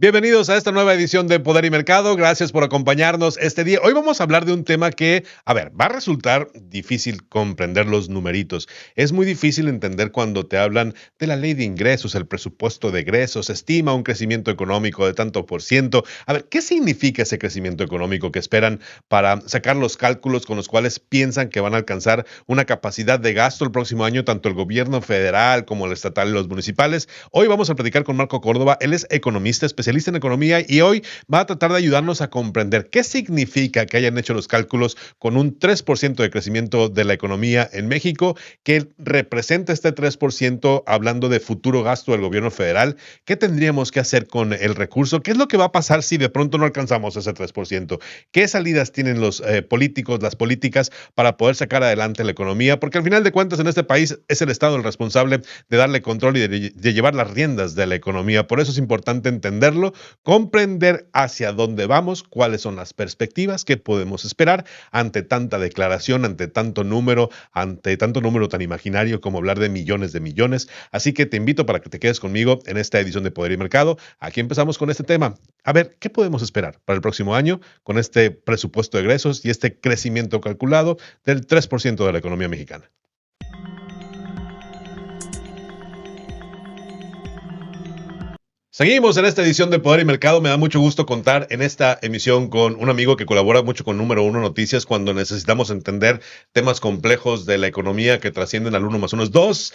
Bienvenidos a esta nueva edición de Poder y Mercado. Gracias por acompañarnos este día. Hoy vamos a hablar de un tema que, va a resultar difícil comprender los numeritos. Es muy difícil entender cuando te hablan de la ley de ingresos, el presupuesto de egresos, estima un crecimiento económico de tanto por ciento. ¿Qué significa ese crecimiento económico que esperan para sacar los cálculos con los cuales piensan que van a alcanzar una capacidad de gasto el próximo año, tanto el gobierno federal como el estatal y los municipales? Hoy vamos a platicar con Marco Córdoba. Él es economista, especialista en economía, y hoy va a tratar de ayudarnos a comprender qué significa que hayan hecho los cálculos con un 3% de crecimiento de la economía en México, qué representa este 3% hablando de futuro gasto del gobierno federal, qué tendríamos que hacer con el recurso, qué es lo que va a pasar si de pronto no alcanzamos ese 3%, qué salidas tienen los políticos, las políticas para poder sacar adelante la economía, porque al final de cuentas en este país es el Estado el responsable de darle control y de llevar las riendas de la economía. Por eso es importante entenderlo, comprender hacia dónde vamos, cuáles son las perspectivas, qué podemos esperar ante tanta declaración, ante tanto número tan imaginario como hablar de millones. Así que te invito para que te quedes conmigo en esta edición de Poder y Mercado. Aquí empezamos con este tema. ¿Qué podemos esperar para el próximo año con este presupuesto de egresos y este crecimiento calculado del 3% de la economía mexicana? Seguimos en esta edición de Poder y Mercado. Me da mucho gusto contar en esta emisión con un amigo que colabora mucho con Número Uno Noticias cuando necesitamos entender temas complejos de la economía que trascienden al 1 más 1 es 2.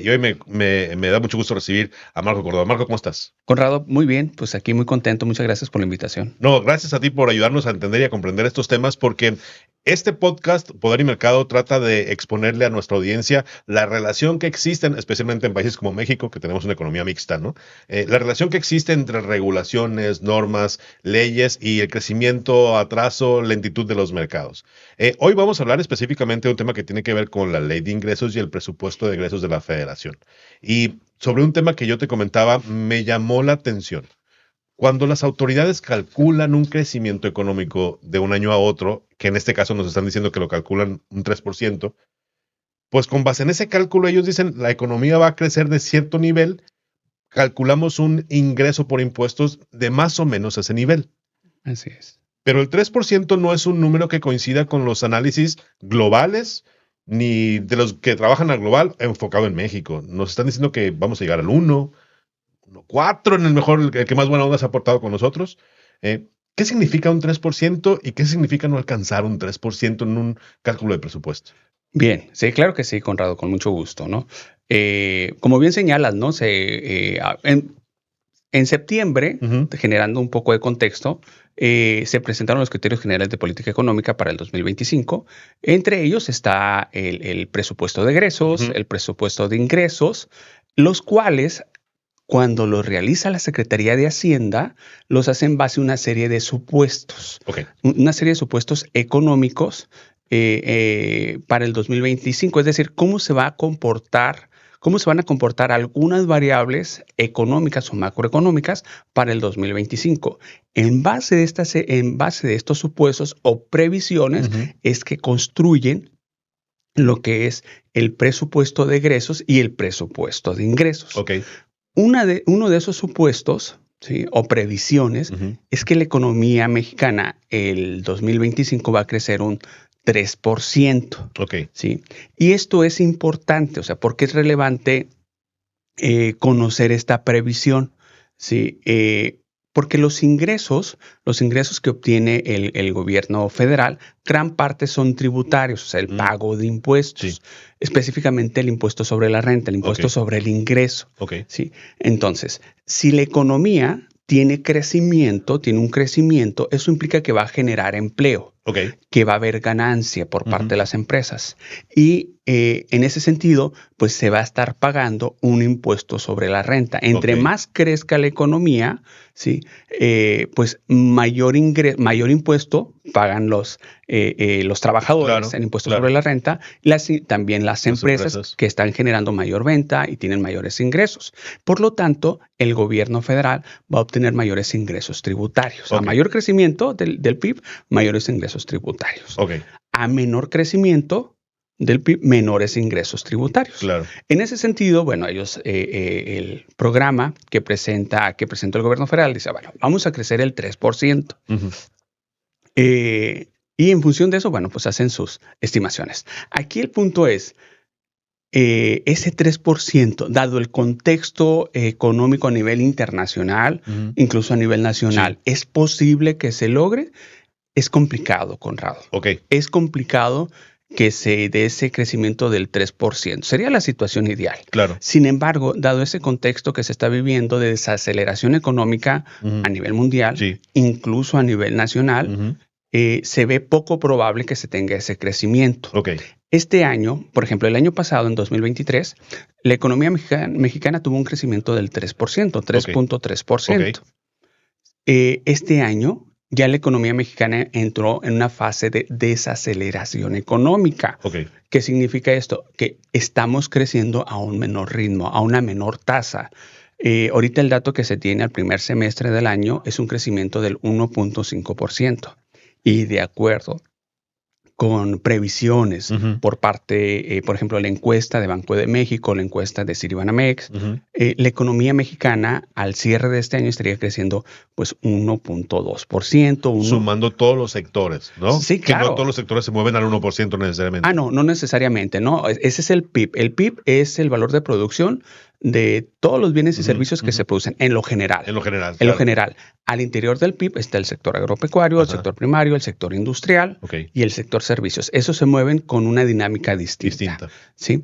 Y hoy me da mucho gusto recibir a Marco Córdoba. Marco, ¿cómo estás? Conrado, muy bien, pues aquí muy contento. Muchas gracias por la invitación. No, gracias a ti por ayudarnos a entender y a comprender estos temas, porque este podcast, Poder y Mercado, trata de exponerle a nuestra audiencia la relación que existe, especialmente en países como México, que tenemos una economía mixta, ¿no? La relación que existe entre regulaciones, normas, leyes y el crecimiento, atraso, lentitud de los mercados. Hoy vamos a hablar específicamente de un tema que tiene que ver con la ley de ingresos y el presupuesto de egresos de la Federación. Y sobre un tema que yo te comentaba, me llamó la atención. Cuando las autoridades calculan un crecimiento económico de un año a otro, que en este caso nos están diciendo que lo calculan un 3%, pues con base en ese cálculo ellos dicen la economía va a crecer de cierto nivel, calculamos un ingreso por impuestos de más o menos ese nivel. Así es. Pero el 3% no es un número que coincida con los análisis globales ni de los que trabajan al global enfocado en México. Nos están diciendo que vamos a llegar al 1, 4 en el mejor, el que más buena onda se ha aportado con nosotros. ¿Qué significa un 3% y qué significa no alcanzar un 3% en un cálculo de presupuesto? Bien, sí, claro que sí, Conrado, con mucho gusto, ¿no? Como bien señalas, ¿no? En septiembre, generando un poco de contexto, se presentaron los criterios generales de política económica para el 2025. Entre ellos está el presupuesto de egresos, el presupuesto de ingresos, los cuales, cuando los realiza la Secretaría de Hacienda, los hace en base a una serie de supuestos. Okay. Una serie de supuestos económicos para el 2025. Es decir, cómo se van a comportar algunas variables económicas o macroeconómicas para el 2025. En base de estos supuestos o previsiones es que construyen lo que es el presupuesto de egresos y el presupuesto de ingresos. Okay. Uno de esos supuestos, ¿sí?, o previsiones es que la economía mexicana el 2025 va a crecer un 3%. Okay. ¿Sí? Y esto es importante, o sea, porque es relevante conocer esta previsión, ¿sí? Porque los ingresos que obtiene el gobierno federal, gran parte son tributarios, o sea, el pago de impuestos, específicamente el impuesto sobre la renta, el impuesto sobre el ingreso. ¿Sí? Entonces, si la economía tiene un crecimiento, eso implica que va a generar empleo, que va a haber ganancia por parte de las empresas. Y en ese sentido, pues se va a estar pagando un impuesto sobre la renta. Entre más crezca la economía, ¿sí?, pues mayor impuesto pagan los trabajadores, el impuesto sobre la renta, también las empresas que están generando mayor venta y tienen mayores ingresos. Por lo tanto, el gobierno federal va a obtener mayores ingresos tributarios. A mayor crecimiento del PIB, mayores ingresos tributarios. A menor crecimiento del PIB, menores ingresos tributarios. Claro. En ese sentido, bueno, ellos, el programa que presentó el gobierno federal dice, bueno, vamos a crecer el 3%. Ujú. Y en función de eso, bueno, pues hacen sus estimaciones. Aquí el punto es, ese 3%, dado el contexto económico a nivel internacional, Ujú. incluso a nivel nacional, Sí. ¿es posible que se logre? Es complicado, Conrado. Ok. Es complicado que se dé ese crecimiento del 3%. Sería la situación ideal. Claro. Sin embargo, dado ese contexto que se está viviendo de desaceleración económica Ujú. a nivel mundial, Sí. incluso a nivel nacional, Ujú. se ve poco probable que se tenga ese crecimiento. Ok. Este año, por ejemplo, el año pasado, en 2023, la economía mexicana tuvo un crecimiento del 3%, 3.3%. Ok. Este año ya la economía mexicana entró en una fase de desaceleración económica. Ok. ¿Qué significa esto? Que estamos creciendo a un menor ritmo, a una menor tasa. Ahorita el dato que se tiene al primer semestre del año es un crecimiento del 1.5%. Y de acuerdo con previsiones Ujú. por parte, por ejemplo, la encuesta de Banco de México, la encuesta de Citibanamex, Ujú. la economía mexicana al cierre de este año estaría creciendo pues 1.2%. Sumando todos los sectores, ¿no? Sí, Que no claro. todos los sectores se mueven al 1% necesariamente. No necesariamente, no. Ese es el PIB. El PIB es el valor de producción de todos los bienes y Ujú, servicios que ujú. se producen en lo general. En lo general, En lo claro. general. Al interior del PIB está el sector agropecuario, el Ajá. sector primario, el sector industrial Ok. y el sector servicios. Esos se mueven con una dinámica distinta. ¿Sí?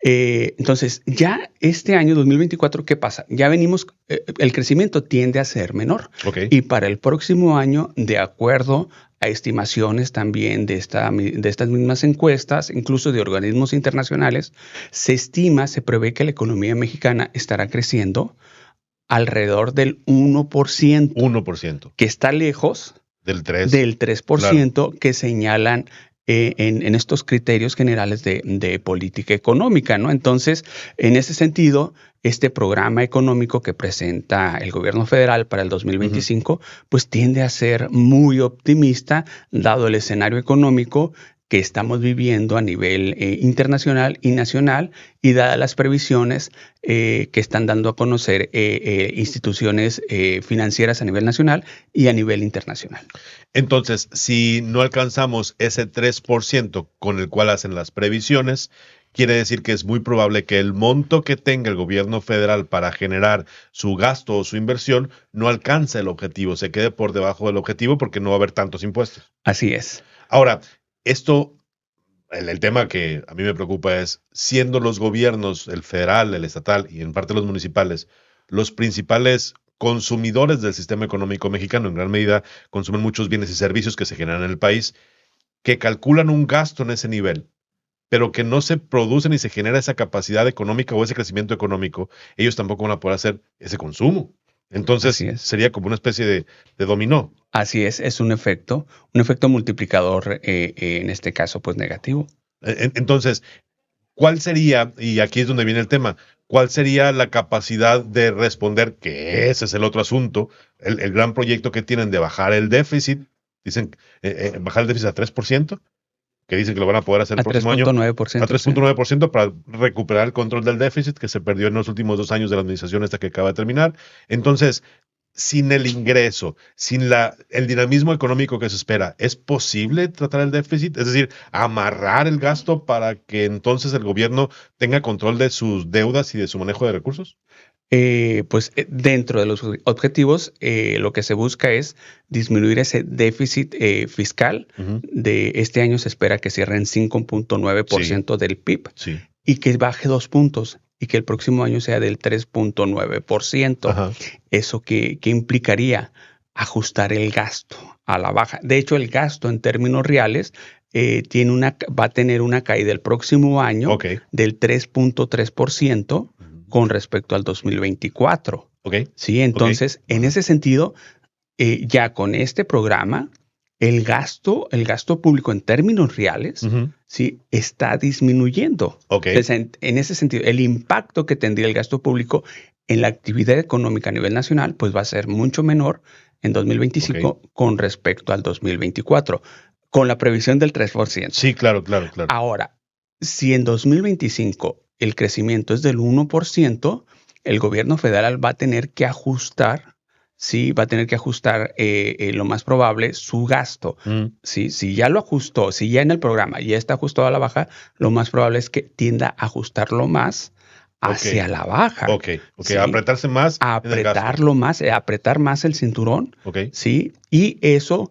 Entonces, ya este año 2024, ¿qué pasa? Ya venimos, el crecimiento tiende a ser menor. Ok. Y para el próximo año, de acuerdo a estimaciones también de estas mismas encuestas, incluso de organismos internacionales, se prevé que la economía mexicana estará creciendo alrededor del 1%, 1%. que está lejos Del 3%. del 3% que señalan en estos criterios generales de política económica, ¿no? Entonces, en ese sentido, este programa económico que presenta el gobierno federal para el 2025, pues tiende a ser muy optimista, dado el escenario económico que estamos viviendo a nivel internacional y nacional, y dadas las previsiones que están dando a conocer instituciones financieras a nivel nacional y a nivel internacional. Entonces, si no alcanzamos ese 3% con el cual hacen las previsiones, quiere decir que es muy probable que el monto que tenga el gobierno federal para generar su gasto o su inversión no alcance el objetivo, se quede por debajo del objetivo porque no va a haber tantos impuestos. Así es. Ahora, esto, el tema que a mí me preocupa es, siendo los gobiernos, el federal, el estatal y en parte los municipales, los principales consumidores del sistema económico mexicano, en gran medida consumen muchos bienes y servicios que se generan en el país, que calculan un gasto en ese nivel, pero que no se produce ni se genera esa capacidad económica o ese crecimiento económico, ellos tampoco van a poder hacer ese consumo. Entonces, Así es. sería como una especie de dominó. Así es un efecto multiplicador, en este caso, pues negativo. Entonces, ¿cuál sería, y aquí es donde viene el tema, cuál sería la capacidad de responder, que ese es el otro asunto, el gran proyecto que tienen de bajar el déficit, dicen bajar el déficit a 3%, que dicen que lo van a poder hacer el A próximo año, 3.9%. a 3.9% para recuperar el control del déficit que se perdió en los últimos 2 años de la administración esta que acaba de terminar. Entonces, sin el ingreso, sin el dinamismo económico que se espera, ¿es posible tratar el déficit? Es decir, amarrar el gasto para que entonces el gobierno tenga control de sus deudas y de su manejo de recursos. Dentro de los objetivos, lo que se busca es disminuir ese déficit fiscal. Ujú. De este año se espera que cierre en 5.9% del PIB Sí. y que baje 2 puntos y que el próximo año sea del 3.9%. Ajá. ¿Eso qué implicaría? Ajustar el gasto a la baja. De hecho, el gasto en términos reales va a tener una caída el próximo año Ok. del 3.3% con respecto al 2024. Ok. Sí, entonces, en ese sentido, ya con este programa, el gasto público en términos reales, Ujú. sí, está disminuyendo. Ok. Entonces, en ese sentido, el impacto que tendría el gasto público en la actividad económica a nivel nacional, pues va a ser mucho menor en 2025 con respecto al 2024, con la previsión del 3%. Sí, claro. Ahora, Si en 2025 el crecimiento es del 1%, el gobierno federal va a tener que ajustar, sí, va a tener que ajustar lo más probable su gasto. Sí, si ya lo ajustó, si ya en el programa ya está ajustado a la baja, lo más probable es que tienda a ajustarlo más hacia la baja. Ok, ¿sí? a apretarse más en el gasto. Apretar más el cinturón, ¿sí? Y eso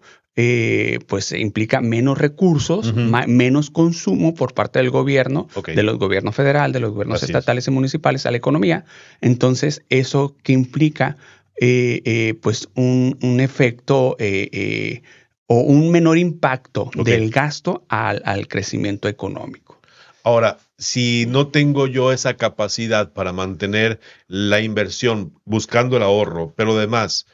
pues implica menos recursos, menos consumo por parte del gobierno, de los gobiernos federales, de los gobiernos estatales y municipales a la economía. Entonces, ¿eso qué implica? Pues un efecto o un menor impacto del gasto al crecimiento económico. Ahora, si no tengo yo esa capacidad para mantener la inversión buscando el ahorro, pero además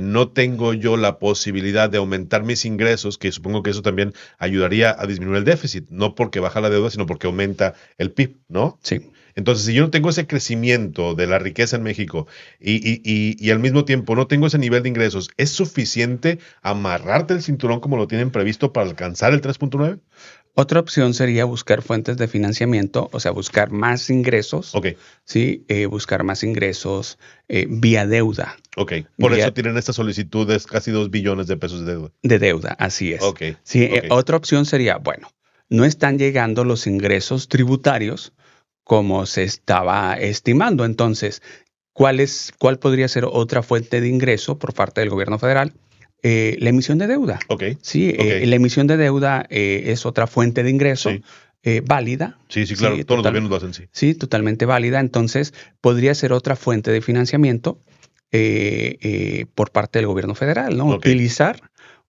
no tengo yo la posibilidad de aumentar mis ingresos, que supongo que eso también ayudaría a disminuir el déficit, no porque baja la deuda, sino porque aumenta el PIB, ¿no? Sí. Entonces, si yo no tengo ese crecimiento de la riqueza en México y al mismo tiempo no tengo ese nivel de ingresos, ¿es suficiente amarrarte el cinturón como lo tienen previsto para alcanzar el 3.9? Otra opción sería buscar fuentes de financiamiento, o sea, buscar más ingresos. ¿Sí? Buscar más ingresos vía deuda. Por eso tienen estas solicitudes, casi 2 billones de pesos de deuda. De deuda, así es. Sí, otra opción sería, bueno, no están llegando los ingresos tributarios como se estaba estimando. Entonces, ¿cuál podría ser otra fuente de ingreso por parte del gobierno federal? La emisión de deuda. Sí, la emisión de deuda es otra fuente de ingreso válida. Sí, claro, todos los gobiernos lo hacen, Sí, totalmente válida. Entonces, podría ser otra fuente de financiamiento por parte del gobierno federal, ¿no?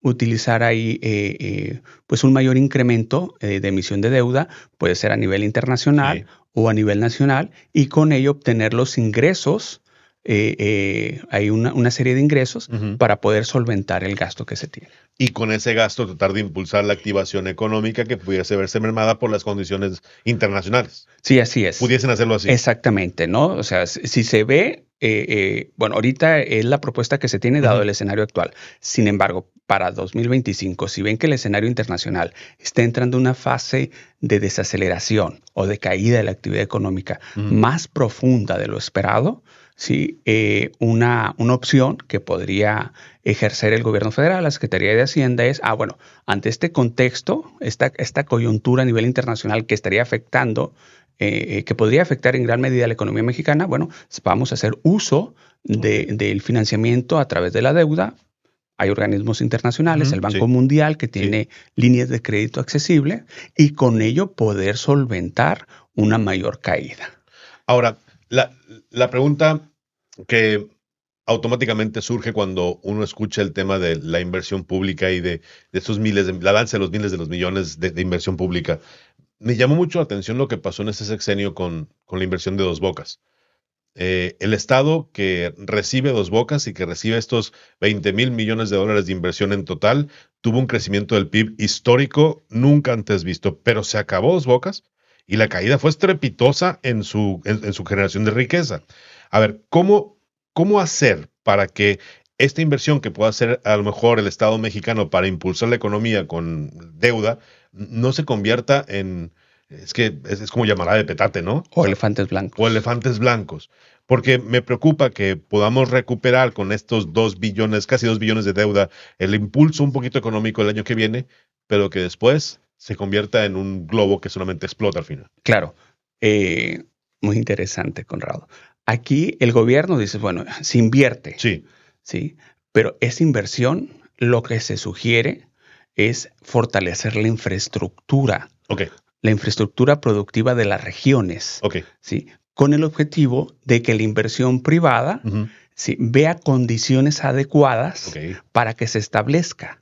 Utilizar ahí pues un mayor incremento de emisión de deuda, puede ser a nivel internacional o a nivel nacional, y con ello obtener los ingresos. Hay una serie de ingresos para poder solventar el gasto que se tiene. Y con ese gasto tratar de impulsar la activación económica que pudiese verse mermada por las condiciones internacionales. Sí, así es. Pudiesen hacerlo así. Exactamente, ¿no? O sea, si se ve, bueno, ahorita es la propuesta que se tiene dado el escenario actual. Sin embargo, para 2025, si ven que el escenario internacional está entrando en una fase de desaceleración o de caída de la actividad económica más profunda de lo esperado, sí, una opción que podría ejercer el gobierno federal, la Secretaría de Hacienda, es, bueno, ante este contexto, esta coyuntura a nivel internacional que estaría afectando, que podría afectar en gran medida a la economía mexicana, bueno, vamos a hacer uso del financiamiento a través de la deuda. Hay organismos internacionales, el Banco Mundial, que tiene líneas de crédito accesible, y con ello poder solventar una mayor caída. Ahora, la pregunta que automáticamente surge cuando uno escucha el tema de la inversión pública y de estos la danza de los miles de los millones de inversión pública. Me llamó mucho la atención lo que pasó en ese sexenio con la inversión de Dos Bocas. El Estado que recibe Dos Bocas y que recibe estos 20,000 millones de dólares de inversión en total, tuvo un crecimiento del PIB histórico nunca antes visto, pero se acabó Dos Bocas y la caída fue estrepitosa en su generación de riqueza. A ver, ¿cómo hacer para que esta inversión que pueda hacer a lo mejor el Estado mexicano para impulsar la economía con deuda no se convierta en, es que es como llamará de petate, ¿no? O elefantes blancos. O elefantes blancos. Porque me preocupa que podamos recuperar con estos 2 billones, casi 2 billones de deuda, el impulso un poquito económico el año que viene, pero que después se convierta en un globo que solamente explota al final. Claro. Muy interesante, Conrado. Aquí el gobierno dice, bueno, se invierte. Sí. Pero esa inversión, lo que se sugiere es fortalecer la infraestructura. La infraestructura productiva de las regiones. ¿Sí? Con el objetivo de que la inversión privada ¿sí? vea condiciones adecuadas para que se establezca.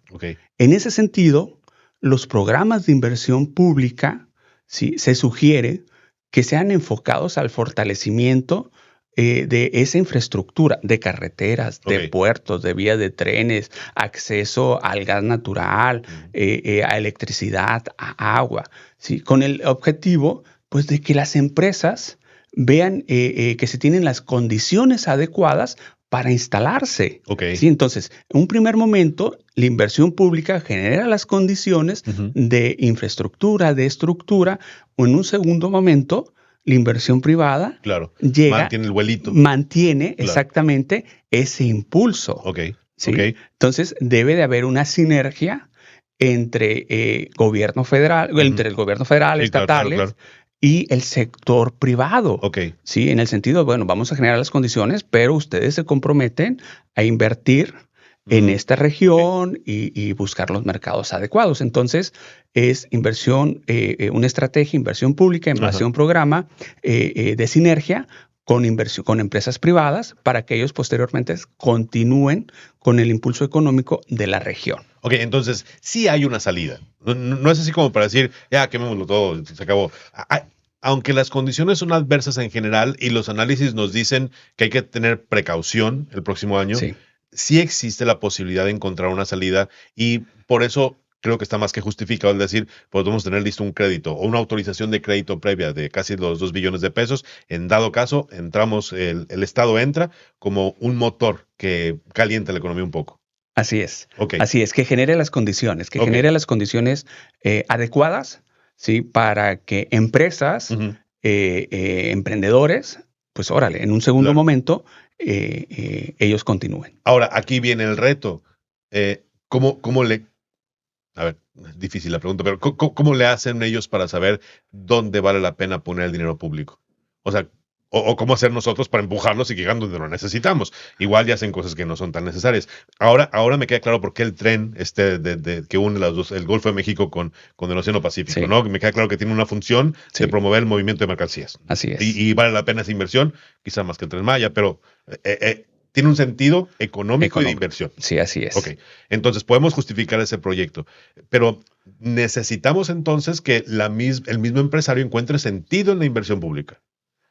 En ese sentido, los programas de inversión pública ¿sí? se sugiere que sean enfocados al fortalecimiento de esa infraestructura, de carreteras, de puertos, de vías de trenes, acceso al gas natural, a electricidad, a agua, ¿sí? Con el objetivo pues, de que las empresas vean que se tienen las condiciones adecuadas para instalarse. Ok. ¿Sí? Entonces, en un primer momento, la inversión pública genera las condiciones de infraestructura, de estructura, o en un segundo momento, la inversión privada Claro. llega, Mantiene el vuelito. mantiene Claro. exactamente ese impulso. Ok. ¿Sí? Ok. Entonces, debe de haber una sinergia entre gobierno federal, entre el gobierno federal, Sí, estatales, claro. y el sector privado. Ok. Sí, en el sentido, bueno, vamos a generar las condiciones, pero ustedes se comprometen a invertir en esta región y buscar los mercados adecuados. Entonces, es inversión, una estrategia, inversión pública en base a un programa de sinergia con empresas privadas para que ellos posteriormente continúen con el impulso económico de la región. Ok, entonces sí hay una salida. No es así como para decir, ya quemémoslo todo, se acabó. Aunque las condiciones son adversas en general y los análisis nos dicen que hay que tener precaución el próximo año, Sí. sí existe la posibilidad de encontrar una salida y por eso creo que está más que justificado el decir, podemos tener listo un crédito o una autorización de crédito previa de casi los 2 billones de pesos. En dado caso, el Estado entra como un motor que calienta la economía un poco. Así es. Ok. Así es, que genere las condiciones, adecuadas, ¿sí? Para que empresas, emprendedores, pues órale, en un segundo momento, ellos continúen. Ahora, aquí viene el reto. ¿Cómo le... A ver, es difícil la pregunta, pero ¿cómo le hacen ellos para saber dónde vale la pena poner el dinero público? O sea, o cómo hacer nosotros para empujarlos y que lleguen donde lo necesitamos. Igual ya hacen cosas que no son tan necesarias. Ahora me queda claro por qué el tren que une las dos, el Golfo de México con el Océano Pacífico, Sí. ¿no? Me queda claro que tiene una función de promover el movimiento de mercancías. Así es. Y vale la pena esa inversión, quizá más que el Tren Maya, pero tiene un sentido económico y de inversión. Sí, así es. Ok, entonces podemos justificar ese proyecto, pero necesitamos entonces que el mismo empresario encuentre sentido en la inversión pública.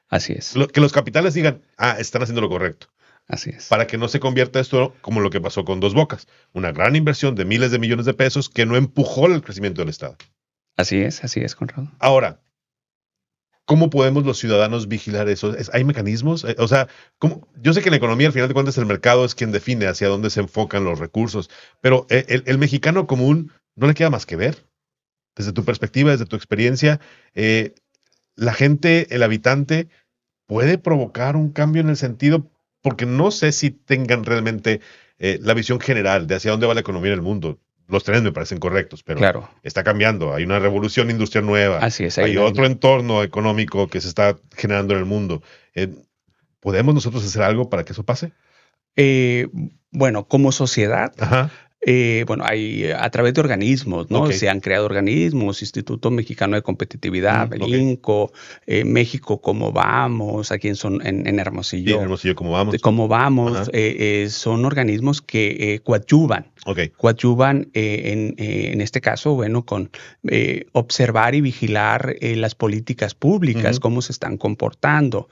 Así es. Que los capitales digan, están haciendo lo correcto. Así es. Para que no se convierta esto como lo que pasó con Dos Bocas, una gran inversión de miles de millones de pesos que no empujó el crecimiento del Estado. Así es, Conrado. Ahora, ¿cómo podemos los ciudadanos vigilar eso? ¿Hay mecanismos? O sea, yo sé que en la economía, al final de cuentas, el mercado es quien define hacia dónde se enfocan los recursos, pero el mexicano común no le queda más que ver. Desde tu perspectiva, desde tu experiencia, la gente, el habitante, puede provocar un cambio en el sentido, porque no sé si tengan realmente la visión general de hacia dónde va la economía en el mundo. Los trenes me parecen correctos, pero Claro. está cambiando. Hay una revolución industrial nueva. Así es. Hay otro entorno económico que se está generando en el mundo. ¿Podemos nosotros hacer algo para que eso pase? Bueno, como sociedad, Ajá. hay a través de organismos, ¿no? Ok. Se han creado organismos, Instituto Mexicano de Competitividad, el INCO, México Cómo Vamos, aquí en Hermosillo. Sí, en Hermosillo, ¿cómo vamos? Cómo Vamos, son organismos que coadyuvan. Coadyuvan en este caso, bueno, con observar y vigilar las políticas públicas, cómo se están comportando.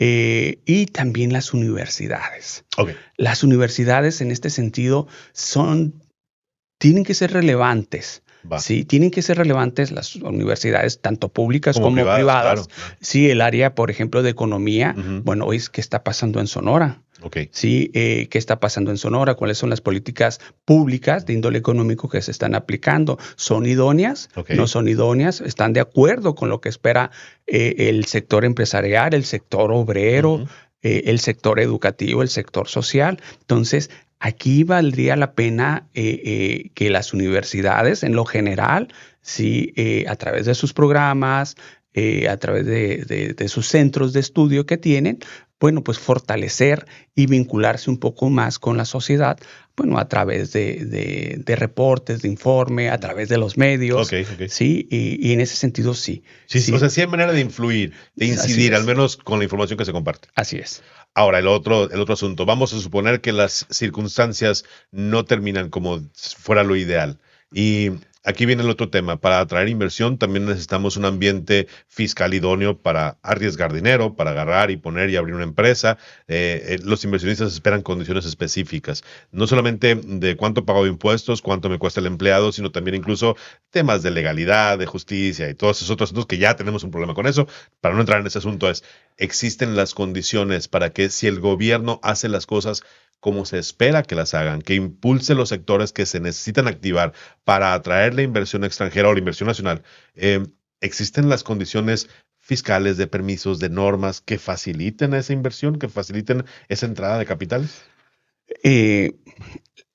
Y también las universidades. Okay. Las universidades en este sentido tienen que ser relevantes. Sí, tienen que ser relevantes las universidades, tanto públicas como privadas. Claro. Sí, el área, por ejemplo, de economía. Bueno, hoy ¿qué está pasando en Sonora? Okay. Sí, ¿qué está pasando en Sonora? ¿Cuáles son las políticas públicas de índole económico que se están aplicando? ¿Son idóneas? Okay. ¿No son idóneas? ¿Están de acuerdo con lo que espera el sector empresarial, el sector obrero, el sector educativo, el sector social? Entonces, aquí valdría la pena que las universidades, en lo general, sí, a través de sus programas, a través de sus centros de estudio que tienen, bueno, pues fortalecer y vincularse un poco más con la sociedad, bueno, a través de reportes, de informe, a través de los medios. Okay. Sí, y en ese sentido sí. O sea, sí hay manera de influir, de incidir, al menos con la información que se comparte. Así es. Ahora, el otro asunto. Vamos a suponer que las circunstancias no terminan como fuera lo ideal. Y aquí viene el otro tema. Para atraer inversión también necesitamos un ambiente fiscal idóneo para arriesgar dinero, para agarrar y poner y abrir una empresa. Los inversionistas esperan condiciones específicas, no solamente de cuánto pago de impuestos, cuánto me cuesta el empleado, sino también incluso temas de legalidad, de justicia y todos esos otros asuntos que ya tenemos un problema con eso. Para no entrar en ese asunto existen las condiciones para que si el gobierno hace las cosas como se espera que las hagan, que impulse los sectores que se necesitan activar para atraer la inversión extranjera o la inversión nacional, existen las condiciones fiscales, de permisos, de normas que faciliten esa inversión, que faciliten esa entrada de capitales. Eh,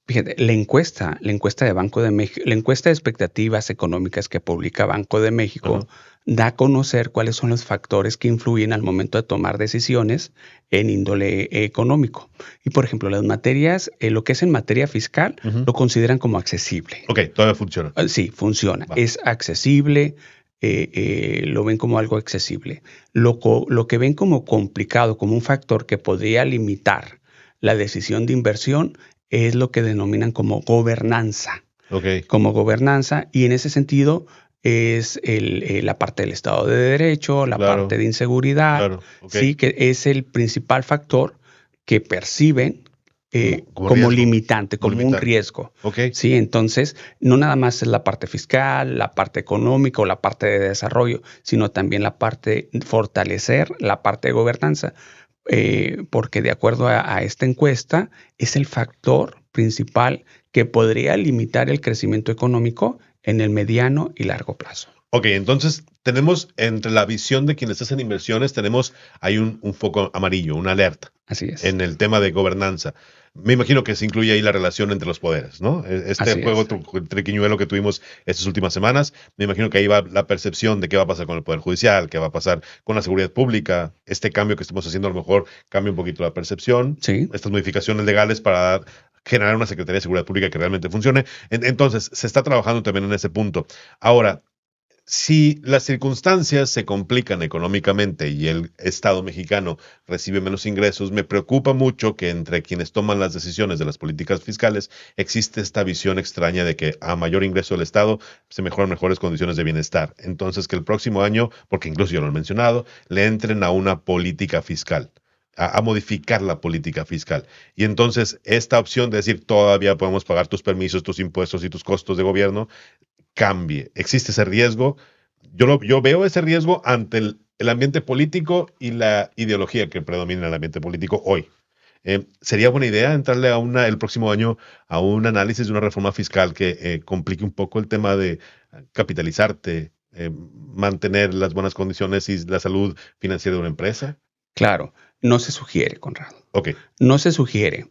Fíjate, la encuesta de Banco de México, la encuesta de expectativas económicas que publica Banco de México da a conocer cuáles son los factores que influyen al momento de tomar decisiones en índole económico. Y por ejemplo, las materias, lo que es en materia fiscal, lo consideran como accesible. Ok, todavía funciona. Sí, funciona. Va. Es accesible, lo ven como algo accesible. Lo que ven como complicado, como un factor que podría limitar la decisión de inversión, es lo que denominan como gobernanza. Ok. Como gobernanza, y en ese sentido es la parte del Estado de Derecho, la Claro. parte de inseguridad, Claro. Ok. sí, que es el principal factor que perciben Como como riesgo. limitante, como un Limitante. riesgo. Ok. Sí, entonces no nada más es la parte fiscal, la parte económica o la parte de desarrollo, sino también la parte de fortalecer la parte de gobernanza. Porque de acuerdo a esta encuesta, es el factor principal que podría limitar el crecimiento económico en el mediano y largo plazo. Ok, entonces tenemos entre la visión de quienes hacen inversiones, hay un foco amarillo, una alerta Así es. en el tema de gobernanza. Me imagino que se incluye ahí la relación entre los poderes, ¿no? Este Así juego es. triquiñuelo que tuvimos estas últimas semanas, me imagino que ahí va la percepción de qué va a pasar con el Poder Judicial, qué va a pasar con la seguridad pública. Este cambio que estamos haciendo a lo mejor cambia un poquito la percepción. Sí. Estas modificaciones legales para generar una Secretaría de Seguridad Pública que realmente funcione. Entonces, se está trabajando también en ese punto. Ahora, si las circunstancias se complican económicamente y el Estado mexicano recibe menos ingresos, me preocupa mucho que entre quienes toman las decisiones de las políticas fiscales existe esta visión extraña de que a mayor ingreso del Estado se mejoran mejores condiciones de bienestar. Entonces, que el próximo año, porque incluso yo lo he mencionado, le entren a una política fiscal. A modificar la política fiscal. Y entonces esta opción de decir todavía podemos pagar tus permisos, tus impuestos y tus costos de gobierno cambie. Existe ese riesgo. Yo veo ese riesgo ante el ambiente político y la ideología que predomina en el ambiente político hoy. ¿Sería buena idea entrarle el próximo año a un análisis de una reforma fiscal que complique un poco el tema de capitalizarte, mantener las buenas condiciones y la salud financiera de una empresa? Claro, no se sugiere, Conrado. Ok. No se sugiere.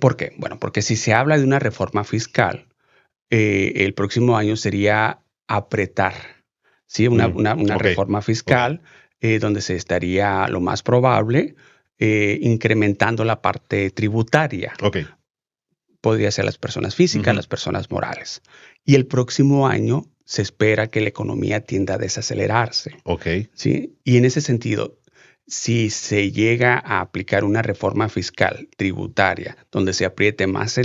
¿Por qué? Bueno, porque si se habla de una reforma fiscal, el próximo año sería apretar, ¿sí? Una Ok. reforma fiscal donde se estaría, lo más probable, incrementando la parte tributaria. Ok. Podría ser las personas físicas, las personas morales. Y el próximo año se espera que la economía tienda a desacelerarse. Ok. ¿Sí? Y en ese sentido, si se llega a aplicar una reforma fiscal tributaria donde se apriete más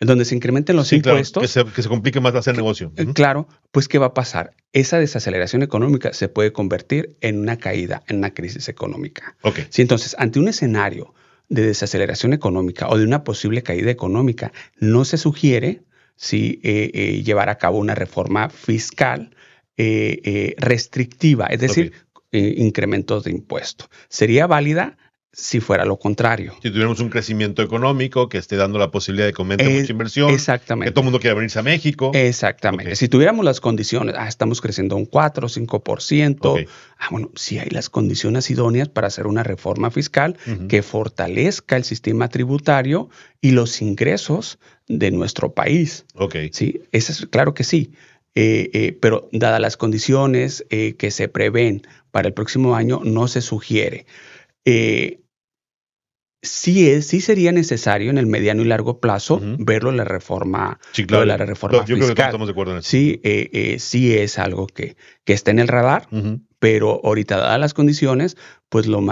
donde se incrementen los impuestos. Claro, que se complique más hacer negocio. Claro, pues ¿qué va a pasar? Esa desaceleración económica se puede convertir en una caída, en una crisis económica. Ok. Sí, entonces, ante un escenario de desaceleración económica o de una posible caída económica, no se sugiere llevar a cabo una reforma fiscal restrictiva, es decir, incrementos de impuestos. Sería válida si fuera lo contrario. Si tuviéramos un crecimiento económico que esté dando la posibilidad de que aumente mucha inversión, exactamente, que todo el mundo quiera venirse a México. Exactamente. Okay. Si tuviéramos las condiciones, estamos creciendo un 4 o 5%, okay. Bueno, sí hay las condiciones idóneas para hacer una reforma fiscal que fortalezca el sistema tributario y los ingresos de nuestro país. Okay. Sí, eso es claro que sí. Pero dadas las condiciones que se prevén para el próximo año, no se sugiere. Sí sería necesario en el mediano y largo plazo verlo en la reforma, claro. Fiscal. Yo creo que todos estamos de acuerdo en eso. Sí, sí es algo que está en el radar, pero ahorita, dadas las condiciones, pues lo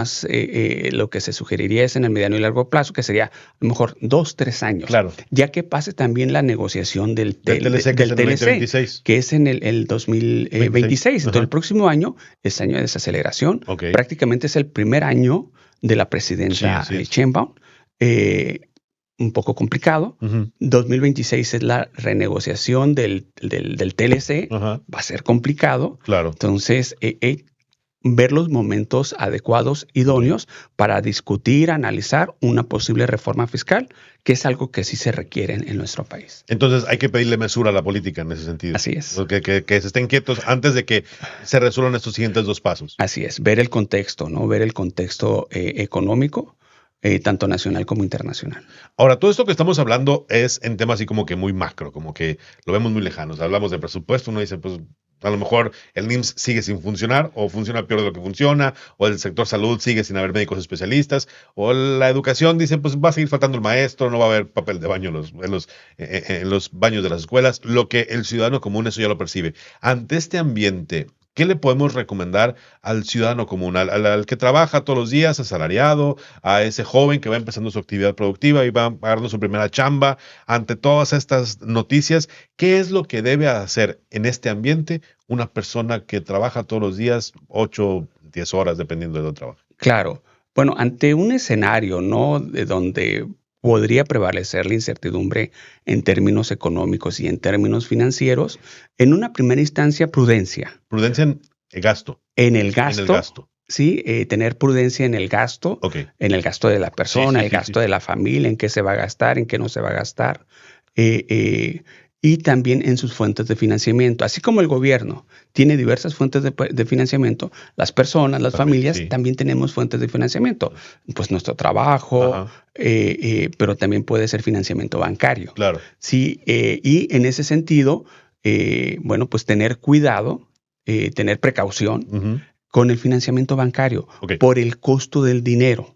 que se sugeriría es en el mediano y largo plazo, que sería a lo mejor 2, 3 años. Claro. Ya que pase también la negociación del TLC, que es en el 2026. que es en el 2026. Entonces, el próximo año es año de desaceleración. Okay. Prácticamente es el primer año de la presidenta Sheinbaum. Un poco complicado. 2026 es la renegociación del TLC. Va a ser complicado. Claro. Entonces, ver los momentos adecuados, idóneos, para discutir, analizar una posible reforma fiscal, que es algo que sí se requiere en nuestro país. Entonces hay que pedirle mesura a la política en ese sentido. Así es. Que se estén quietos antes de que se resuelvan estos siguientes 2 pasos. Así es, ver el contexto, ¿no? Ver el contexto económico, tanto nacional como internacional. Ahora, todo esto que estamos hablando es en temas así como que muy macro, como que lo vemos muy lejanos. Hablamos de presupuesto, uno dice, pues a lo mejor el IMSS sigue sin funcionar, o funciona peor de lo que funciona, o el sector salud sigue sin haber médicos especialistas, o la educación, dicen, pues va a seguir faltando el maestro, no va a haber papel de baño en los baños de las escuelas. Lo que el ciudadano común, eso ya lo percibe. Ante este ambiente, ¿qué le podemos recomendar al ciudadano común, al que trabaja todos los días, asalariado, a ese joven que va empezando su actividad productiva y va agarrando su primera chamba? Ante todas estas noticias, ¿qué es lo que debe hacer en este ambiente una persona que trabaja todos los días 8, 10 horas, dependiendo de dónde trabaja? Claro. Bueno, ante un escenario, ¿no?, de donde podría prevalecer la incertidumbre en términos económicos y en términos financieros, en una primera instancia, prudencia. Prudencia en el gasto. En el gasto. Sí, tener prudencia en el gasto, en el gasto de la persona, el gasto de la familia, en qué se va a gastar, en qué no se va a gastar. Y también en sus fuentes de financiamiento. Así como el gobierno tiene diversas fuentes de financiamiento, las personas, las familias, también tenemos fuentes de financiamiento. Pues nuestro trabajo, pero también puede ser financiamiento bancario. Claro. Sí, y en ese sentido, bueno, pues tener cuidado, tener precaución con el financiamiento bancario por el costo del dinero.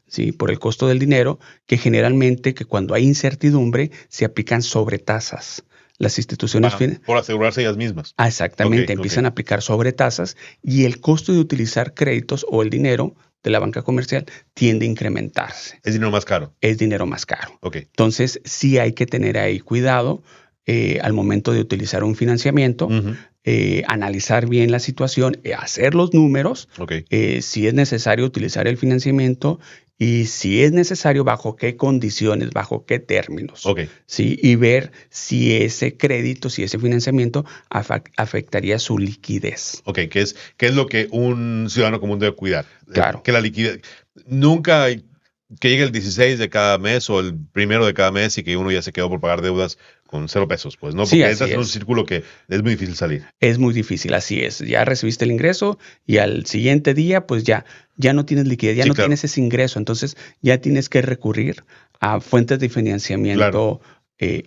Sí, por el costo del dinero, que generalmente que cuando hay incertidumbre se aplican sobretasas. Las instituciones por asegurarse ellas mismas. Exactamente, empiezan a aplicar sobretasas y el costo de utilizar créditos o el dinero de la banca comercial tiende a incrementarse. ¿Es dinero más caro? Es dinero más caro. Entonces, sí hay que tener ahí cuidado al momento de utilizar un financiamiento, analizar bien la situación, hacer los números, si es necesario utilizar el financiamiento y si es necesario, bajo qué condiciones, bajo qué términos. ¿Sí? Y ver si ese crédito, si ese financiamiento afectaría su liquidez. ¿Qué es lo que un ciudadano común debe cuidar? Claro. Que la liquidez. Nunca que llegue el 16 de cada mes o el 1 de cada mes y que uno ya se quedó por pagar deudas con 0 pesos, pues, ¿no? Porque entras en un círculo que es muy difícil salir. Es muy difícil, así es. Ya recibiste el ingreso y al siguiente día, pues ya no tienes liquidez, ya no tienes ese ingreso. Entonces, ya tienes que recurrir a fuentes de financiamiento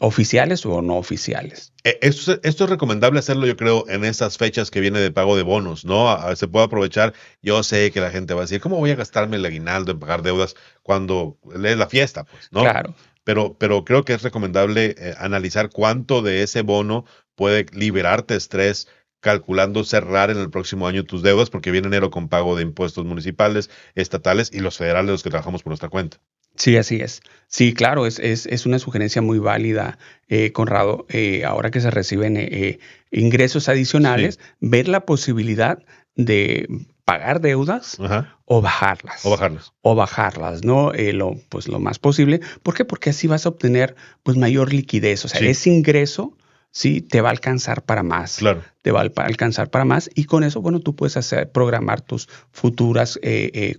oficiales o no oficiales. Esto es recomendable hacerlo, yo creo, en estas fechas que viene de pago de bonos, ¿no? Se puede aprovechar. Yo sé que la gente va a decir, ¿cómo voy a gastarme el aguinaldo en pagar deudas cuando es la fiesta, pues, ¿no? Claro. Pero creo que es recomendable analizar cuánto de ese bono puede liberarte estrés, calculando cerrar en el próximo año tus deudas, porque viene enero con pago de impuestos municipales, estatales y los federales, los que trabajamos por nuestra cuenta. Sí, así es. Sí, claro, es una sugerencia muy válida, Conrado. Ahora que se reciben ingresos adicionales, ver la posibilidad de pagar deudas o bajarlas. O bajarlas, ¿no? Lo más posible. ¿Por qué? Porque así vas a obtener pues mayor liquidez. O sea, ese ingreso sí te va a alcanzar para más. Claro. Te va a alcanzar para más y con eso, bueno, tú puedes programar tus futuras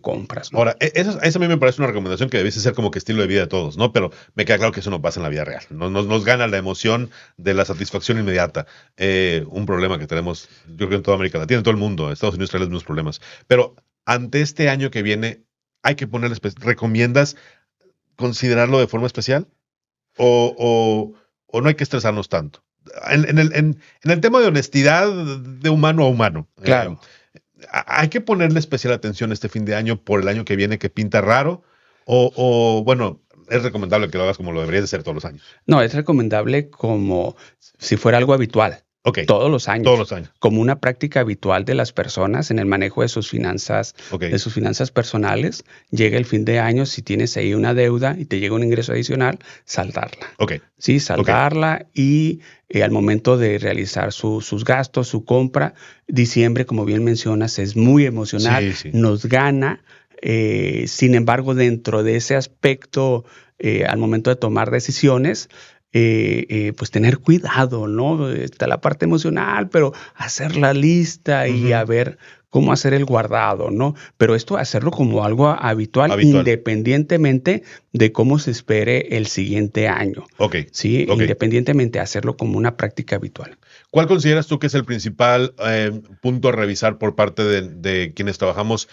compras, ¿no? Ahora, eso a mí me parece una recomendación que debiese ser como que estilo de vida de todos, ¿no? Pero me queda claro que eso no pasa en la vida real. Nos gana la emoción de la satisfacción inmediata. Un problema que tenemos, yo creo que en toda América Latina, en todo el mundo. Estados Unidos trae los mismos problemas. Pero ante este año que viene, hay que ponerle, ¿recomiendas considerarlo de forma especial? ¿O no hay que estresarnos tanto? En el tema de honestidad de humano a humano. Claro. ¿Hay que ponerle especial atención este fin de año por el año que viene que pinta raro? O bueno, es recomendable que lo hagas como lo deberías de hacer todos los años. No, es recomendable como si fuera algo habitual. Ok. Todos los años. Todos los años. Como una práctica habitual de las personas en el manejo de sus finanzas, Ok. de sus finanzas personales. Llega el fin de año, si tienes ahí una deuda y te llega un ingreso adicional, saldarla. Ok. Sí, saldarla y al momento de realizar sus gastos, su compra, diciembre, como bien mencionas, es muy emocional, Sí, sí. nos gana. Sin embargo, dentro de ese aspecto, al momento de tomar decisiones, pues tener cuidado, ¿no? Está la parte emocional, pero hacer la lista y a ver cómo hacer el guardado, ¿no? Pero esto hacerlo como algo habitual, independientemente de cómo se espere el siguiente año. Ok. Sí, Ok. independientemente, hacerlo como una práctica habitual. ¿Cuál consideras tú que es el principal punto a revisar por parte de quienes trabajamos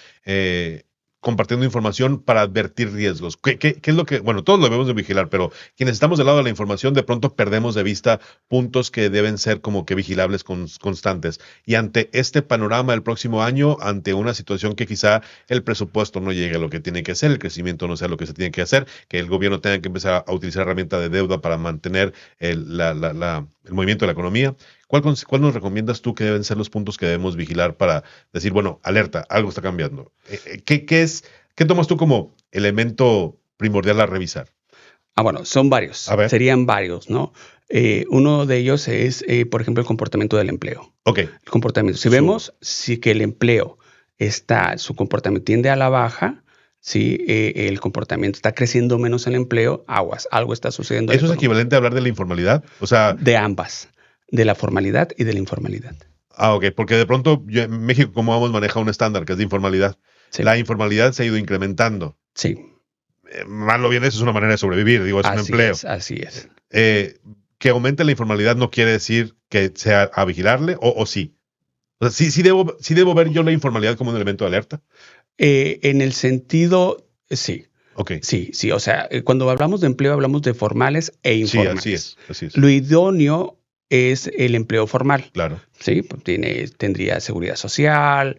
compartiendo información para advertir riesgos? ¿Qué es lo que, bueno, todos lo debemos de vigilar, pero quienes estamos del lado de la información de pronto perdemos de vista puntos que deben ser como que vigilables constantes? Y ante este panorama del próximo año, ante una situación que quizá el presupuesto no llegue a lo que tiene que ser, el crecimiento no sea lo que se tiene que hacer, que el gobierno tenga que empezar a utilizar herramienta de deuda para mantener el movimiento de la economía. ¿Cuál nos recomiendas tú que deben ser los puntos que debemos vigilar para decir, bueno, alerta, algo está cambiando? ¿Qué tomas tú como elemento primordial a revisar? Bueno, son varios. A ver. Serían varios, ¿no? Uno de ellos es, por ejemplo, el comportamiento del empleo. Ok. El comportamiento. Si vemos que el empleo su comportamiento tiende a la baja, si el comportamiento está creciendo menos el empleo, aguas, algo está sucediendo. ¿Eso es equivalente a hablar de la informalidad? O sea, de ambas, de la formalidad y de la informalidad. Ok, porque de pronto en México, como vamos, maneja un estándar que es de informalidad. Sí. La informalidad se ha ido incrementando. Sí. Mal o bien, eso es una manera de sobrevivir, digo, es un empleo. Así es. Que aumente la informalidad no quiere decir que sea a vigilarle, o sí. O sea, sí debo ver yo la informalidad como un elemento de alerta. En el sentido, sí. Ok. Sí. O sea, cuando hablamos de empleo, hablamos de formales e informales. Sí, así es. Lo idóneo es el empleo formal. Claro. Sí, pues tendría seguridad social,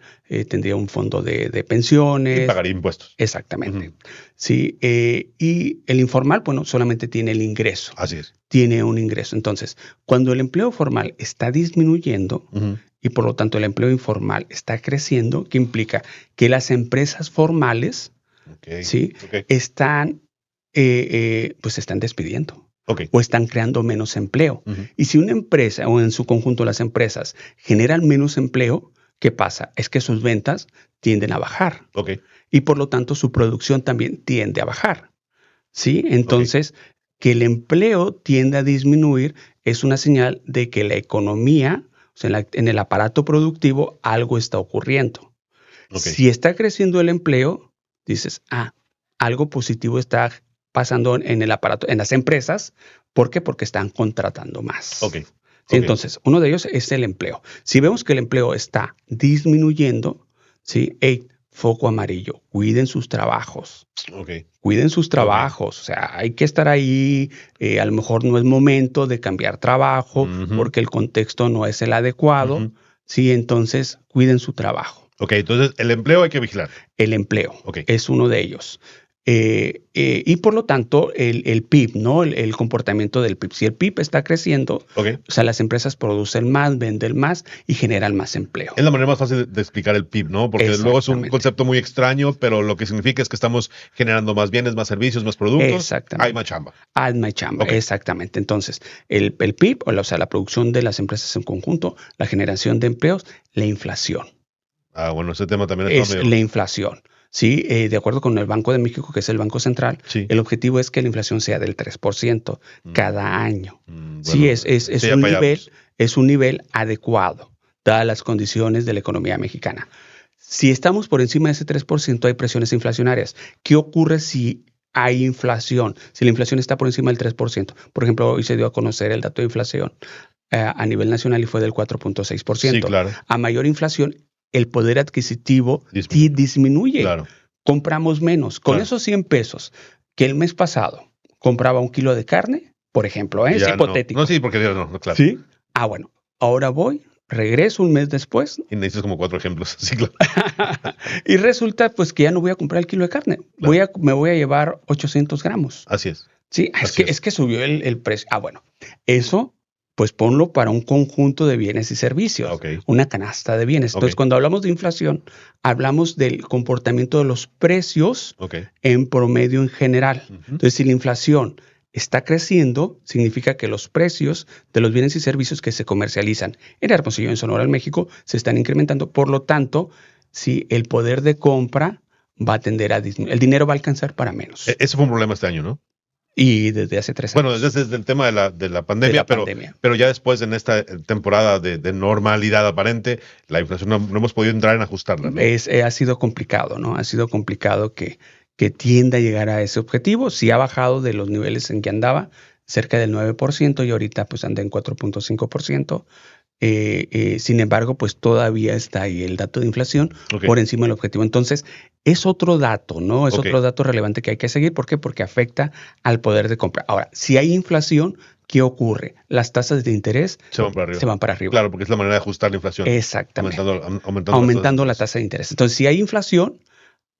tendría un fondo de pensiones. Y pagaría impuestos. Exactamente. Sí, y el informal, bueno, solamente tiene el ingreso. Así es. Tiene un ingreso. Entonces, cuando el empleo formal está disminuyendo y por lo tanto el empleo informal está creciendo, ¿qué implica? Que las empresas formales están, pues están despidiendo. O están creando menos empleo. Y si una empresa, o en su conjunto las empresas, generan menos empleo, ¿qué pasa? Es que sus ventas tienden a bajar. Y por lo tanto su producción también tiende a bajar. ¿Sí? Entonces, que el empleo tiende a disminuir es una señal de que la economía, o sea, en el aparato productivo, algo está ocurriendo. Si está creciendo el empleo, dices, algo positivo está pasando en el aparato, en las empresas. ¿Por qué? Porque están contratando más. Sí, entonces, uno de ellos es el empleo. Si vemos que el empleo está disminuyendo, ¿sí? Foco amarillo, cuiden sus trabajos. Cuiden sus trabajos. O sea, hay que estar ahí. A lo mejor no es momento de cambiar trabajo porque el contexto no es el adecuado. Sí, entonces, cuiden su trabajo. Entonces el empleo hay que vigilar. El empleo es uno de ellos. Y por lo tanto, el PIB, ¿no? El comportamiento del PIB. Si el PIB está creciendo, o sea, las empresas producen más, venden más y generan más empleo. Es la manera más fácil de explicar el PIB, ¿no? Porque luego es un concepto muy extraño, pero lo que significa es que estamos generando más bienes, más servicios, más productos. Exactamente. Hay más chamba. Hay más chamba, exactamente. Entonces, el PIB, o sea, la producción de las empresas en conjunto, la generación de empleos, la inflación. Bueno, ese tema también es la inflación. Sí, de acuerdo con el Banco de México, que es el Banco Central, el objetivo es que la inflación sea del 3% cada año. Sí, es un nivel adecuado, dadas las condiciones de la economía mexicana. Si estamos por encima de ese 3%, hay presiones inflacionarias. ¿Qué ocurre si hay inflación? Si la inflación está por encima del 3%. Por ejemplo, hoy se dio a conocer el dato de inflación a nivel nacional y fue del 4.6%. Sí, claro. A mayor inflación, el poder adquisitivo disminuye. Claro. Compramos menos. Con esos 100 pesos que el mes pasado compraba un kilo de carne, por ejemplo, es hipotético. No, sí, porque no, claro. ¿Sí? Bueno, ahora regreso un mes después. Y necesitas como 4 ejemplos. Sí, claro. Y resulta pues que ya no voy a comprar el kilo de carne. Claro. Me voy a llevar 800 gramos. Así es. Sí, es que subió el precio. Bueno, eso pues ponlo para un conjunto de bienes y servicios, una canasta de bienes. Entonces, cuando hablamos de inflación, hablamos del comportamiento de los precios en promedio en general. Entonces, si la inflación está creciendo, significa que los precios de los bienes y servicios que se comercializan en Hermosillo, en Sonora, en México, se están incrementando. Por lo tanto, si el poder de compra va a tender a disminuir, el dinero va a alcanzar para menos. Ese fue un problema este año, ¿no? Y desde hace 3 años. Bueno, desde el tema de la pandemia, pero ya después en esta temporada de normalidad aparente, la inflación no hemos podido entrar en ajustarla, ¿no? Ha sido complicado, ¿no? Ha sido complicado que tienda a llegar a ese objetivo. Sí ha bajado de los niveles en que andaba, cerca del 9%, y ahorita pues anda en 4.5%. Sin embargo, pues todavía está ahí el dato de inflación por encima del objetivo. Entonces, es otro dato, ¿no? Es otro dato relevante que hay que seguir. ¿Por qué? Porque afecta al poder de compra. Ahora, si hay inflación, ¿qué ocurre? Las tasas de interés se van para arriba. Claro, porque es la manera de ajustar la inflación. Exactamente. Aumentando la tasa de interés. Entonces, si hay inflación,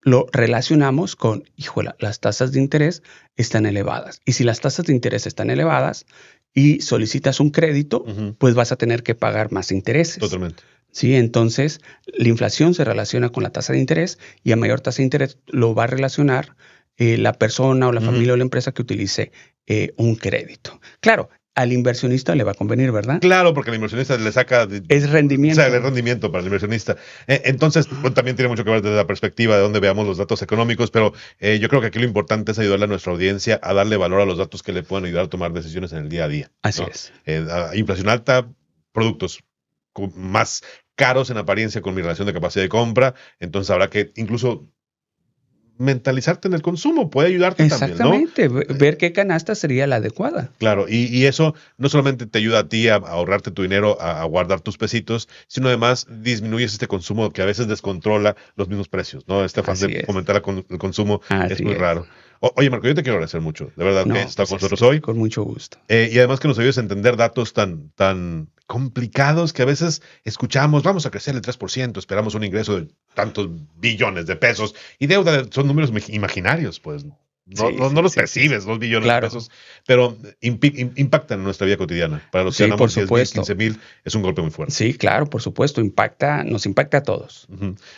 lo relacionamos con, híjole, las tasas de interés están elevadas. Y si las tasas de interés están elevadas y solicitas un crédito, pues vas a tener que pagar más intereses. Totalmente. Sí, entonces la inflación se relaciona con la tasa de interés, y a mayor tasa de interés lo va a relacionar la persona o la familia o la empresa que utilice un crédito. Claro, al inversionista le va a convenir, ¿verdad? Claro, porque al inversionista le saca... Es rendimiento. O sea, el rendimiento para el inversionista. Entonces, también tiene mucho que ver desde la perspectiva de dónde veamos los datos económicos, pero yo creo que aquí lo importante es ayudarle a nuestra audiencia a darle valor a los datos que le pueden ayudar a tomar decisiones en el día a día. Así es. Inflación alta, productos más caros en apariencia con mi relación de capacidad de compra, entonces habrá que incluso mentalizarte en el consumo, puede ayudarte también, ¿no? Exactamente, ver qué canasta sería la adecuada. Claro, y eso no solamente te ayuda a ti a ahorrarte tu dinero, a guardar tus pesitos, sino además disminuyes este consumo que a veces descontrola los mismos precios, ¿no? Este afán de fomentar el consumo es muy raro. Oye, Marco, yo te quiero agradecer mucho, de verdad, que estás con nosotros hoy. Con mucho gusto. Y además que nos ayudes a entender datos tan complicados que a veces escuchamos, vamos a crecer el 3%, esperamos un ingreso de tantos billones de pesos, y deuda son números imaginarios, pues. No los percibes, 2 billones de pesos, pero impactan en nuestra vida cotidiana. Para los que ganamos 10,000, 15,000, es un golpe muy fuerte. Sí, claro, por supuesto, nos impacta a todos.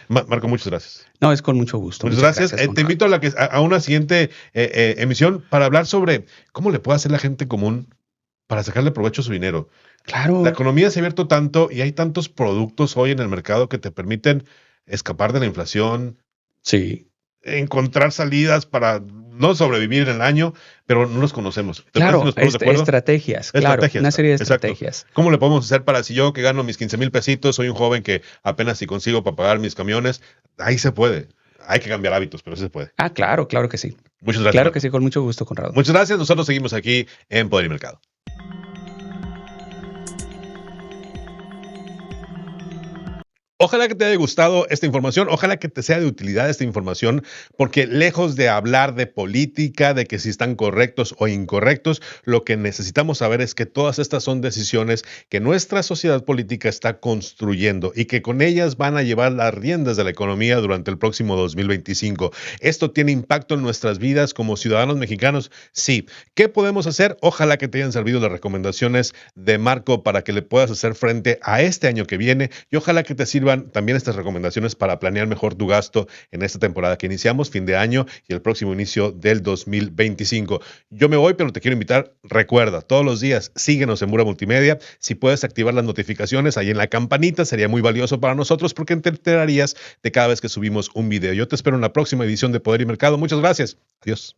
Marco, muchas gracias. No, es con mucho gusto. Muchas gracias. Te invito a una siguiente emisión para hablar sobre cómo le puede hacer la gente común para sacarle provecho a su dinero. Claro. La economía se ha abierto tanto y hay tantos productos hoy en el mercado que te permiten escapar de la inflación. Sí. Encontrar salidas para no sobrevivir en el año, pero no los conocemos. Claro, estrategias, claro, una serie de estrategias. Exacto. ¿Cómo le podemos hacer para, si yo que gano mis 15,000 pesitos, soy un joven que apenas si consigo para pagar mis camiones? Ahí se puede. Hay que cambiar hábitos, pero sí se puede. Claro que sí. Muchas gracias. Claro que sí, con mucho gusto, Conrado. Muchas gracias. Nosotros seguimos aquí en Poder y Mercado. Ojalá que te haya gustado esta información, ojalá que te sea de utilidad esta información, porque lejos de hablar de política, de que si están correctos o incorrectos, lo que necesitamos saber es que todas estas son decisiones que nuestra sociedad política está construyendo y que con ellas van a llevar las riendas de la economía durante el próximo 2025. ¿Esto tiene impacto en nuestras vidas como ciudadanos mexicanos? Sí. ¿Qué podemos hacer? Ojalá que te hayan servido las recomendaciones de Marco para que le puedas hacer frente a este año que viene, y ojalá que te sirva también estas recomendaciones para planear mejor tu gasto en esta temporada que iniciamos, fin de año y el próximo inicio del 2025. Yo me voy, pero te quiero invitar. Recuerda, todos los días síguenos en Bura Multimedia. Si puedes activar las notificaciones ahí en la campanita, sería muy valioso para nosotros porque te enterarías de cada vez que subimos un video. Yo te espero en la próxima edición de Poder y Mercado. Muchas gracias. Adiós.